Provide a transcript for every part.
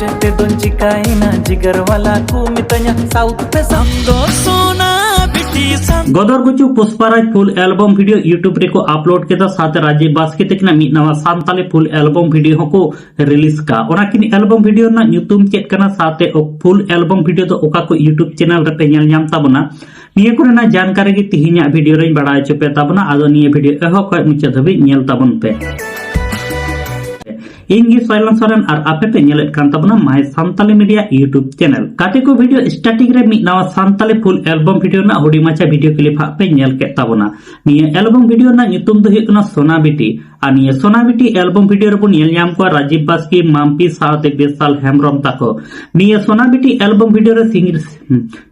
चेते दोन चिकाइना जिगर वाला को मितanya साउथ पे समदो सोना बिटी सम गदर गुचु Pushparaj full album video YouTube रे को अपलोड केदा साथ राजीव बास्के तकना मी नवा सांताली फुल एल्बम वीडियो हको रिलीज का ओना किन एल्बम वीडियो ना ᱧᱩᱛᱩᱢ चेक कना साथे फुल एल्बम वीडियो तो ओका को यूट्यूब चैनल रे पे नेल ᱧᱟᱢ ताबना निये कोरेना जानकारी गी तिहिन्या वीडियो रे बड़ाय चोपे ताबना आदो निये वीडियो एहो खय मुचा धबि नेल ताबन पे इंगी सोयलन सोरेन और आपे पे नेलेट कान ताबना माय सांताली मीडिया यूट्यूब चैनल काटे को वीडियो स्टार्टिंग रे मी नवा सांताली फुल एल्बम वीडियो ना हुडी माचा वीडियो क्लिप हा पे नेल के ताबना निये एल्बम वीडियो ना ᱧᱩᱛᱩᱢ दो हुयकना सोना बिटी और निये सोना बिटी एल्बम वीडियो रे बन नेल ᱧᱟᱢ को राजीव बास्की माम्पी साथे बेसाल हेमरम ताको निये सोना बिटी एल्बम वीडियो रे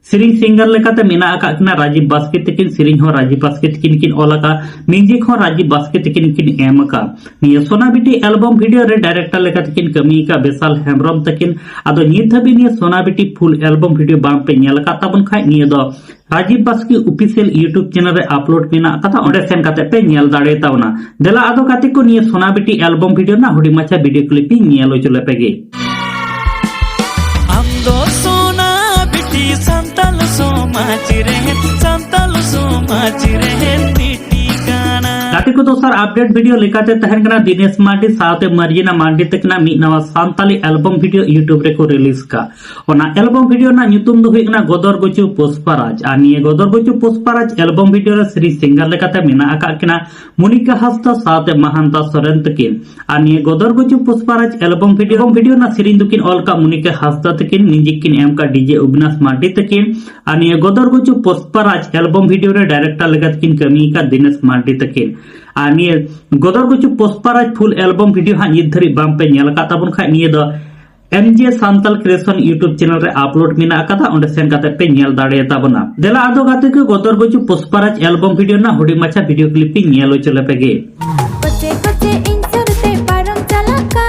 सिरिंग सिंगर लेकाते मेना आका कना राजीव बास्की तकिन सिरिंग हो राजीव बास्की तकिन किन ओलाका म्यूजिक हो राजीव बास्की तकिन किन एम का निये सोना बिटी एल्बम वीडियो रे डायरेक्टर लेका तकिन कमी का बेसाल हेमरम तकिन आदो नित धबि निये सोना बिटी फुल एल्बम वीडियो बाम पे नेल का ताबन खाय निये दो Rajiv Baski official YouTube channel रे अपलोड मेना कथा ओंडे सेन काते पे नेल दाड़े तावना देला आदो काते को निये सोना बिटी एल्बम वीडियो ना हुडी माचा वीडियो क्लिप नेलो चले पेगे amdo सोना बिटी संतल सोमाच रहे बिटी गाना काटे को दोसर अपडेट वीडियो लेकाते तहन कना दिनेश मार्डी साथे मर्जिना मार्डी तकना मी नवा सांताली एल्बम वीडियो यूट्यूब रे को रिलीज का ओना एल्बम वीडियो ना ᱧᱩᱛᱩᱢ दो हुयकना गदर गुचु पुष्पाराज आ निये गदर गुचु पुष्पाराज एल्बम वीडियो रे श्री सिंगर लेकाते मेना आका किना मुनिका हस्ता साथे महांता सोरेन तकिन आ निये गदर गुचु पुष्पाराज एल्बम वीडियो ना सिरिन दुकिन ऑल का मुनिका हस्ता तकिन म्यूजिक किन एम का डीजे अविनाश मार्डी तकिन आ निये गदर गुचु पुष्पाराज एल्बम वीडियो रे डायरेक्टर लेकाते किन कमी का दिनेश मार्डी तकिन आ निये गदर गुचु पुष्पाराज फुल एल्बम वीडियो हा नित धरि बाम पे नेल का ताबन खाय निये दो एमजे सांतल क्रिएशन यूट्यूब चैनल रे अपलोड मेना कथा ओंडे सेन काते पे नेल दाड़े ताबना देला आदो गाते को गदर गुचु पुष्पाराज एल्बम वीडियो ना हुडी माचा वीडियो क्लिप नेलो चले पेगे बच्चे बच्चे इंसुरते पारम चलाका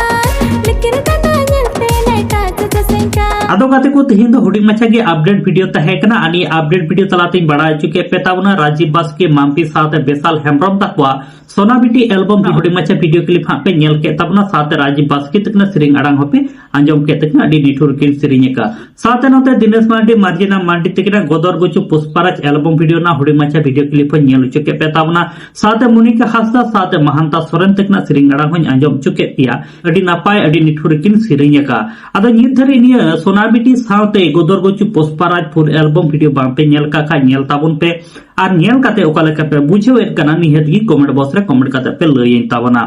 लेकिन दादा नेलते नेटा जसेंका आदो गाते को तिहिन दो हुडी माचा के अपडेट वीडियो तहे कना आनी अपडेट वीडियो तलाते बड़ा चुके पे ताबना राजीव बास्के माम्पी साथे बेसाल हेमरम तकवा सोना बिटी एल्बम हुडी माचा वीडियो क्लिप हा पे नेल के ताबना साथे राजीव बास्के तकना सिरिंग अड़ांग होपे अंजम के तकना अडी निठुर किन सिरिंग का साथे नते दिनेश मार्डी मर्जिना मार्डी तकना गदर गुचु पुष्पाराज एल्बम वीडियो ना हुडी माचा वीडियो क्लिप नेल चुके पे ताबना साथे मुनिका हस्ता साथे महांता सोरेन तकना सिरिंग अड़ांग होन अंजम चुके पिया अडी नापाय अडी निठुर किन सिरिंग का आदो नित धरि निये सोना बिटी साथे गदर गुचु पुष्पाराज फुल एल्बम वीडियो बाम पे नेल का नेल ताबन पे और नेल काते ओका लेका पे बुझेवेत कना निहत गी कमेंट बॉक्स रे कमेंट काते पे लयेन ताबना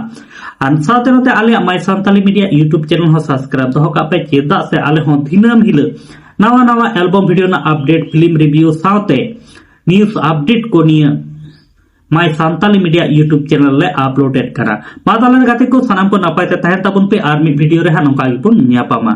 आन साथे नते आले my Santali media YouTube channel हो सब्सक्राइब दो का पे चेदा से आले हो दिनम हिल नवा नवा एल्बम वीडियो ना अपडेट फिल्म रिव्यू साथे न्यूज़ अपडेट को निये my Santali media YouTube channel ले अपलोडेड करा मा ताले गाते को सनाम को नपाय ते तहन ताबन पे आर मी वीडियो रे हा नोका गिपुन न्यापामा।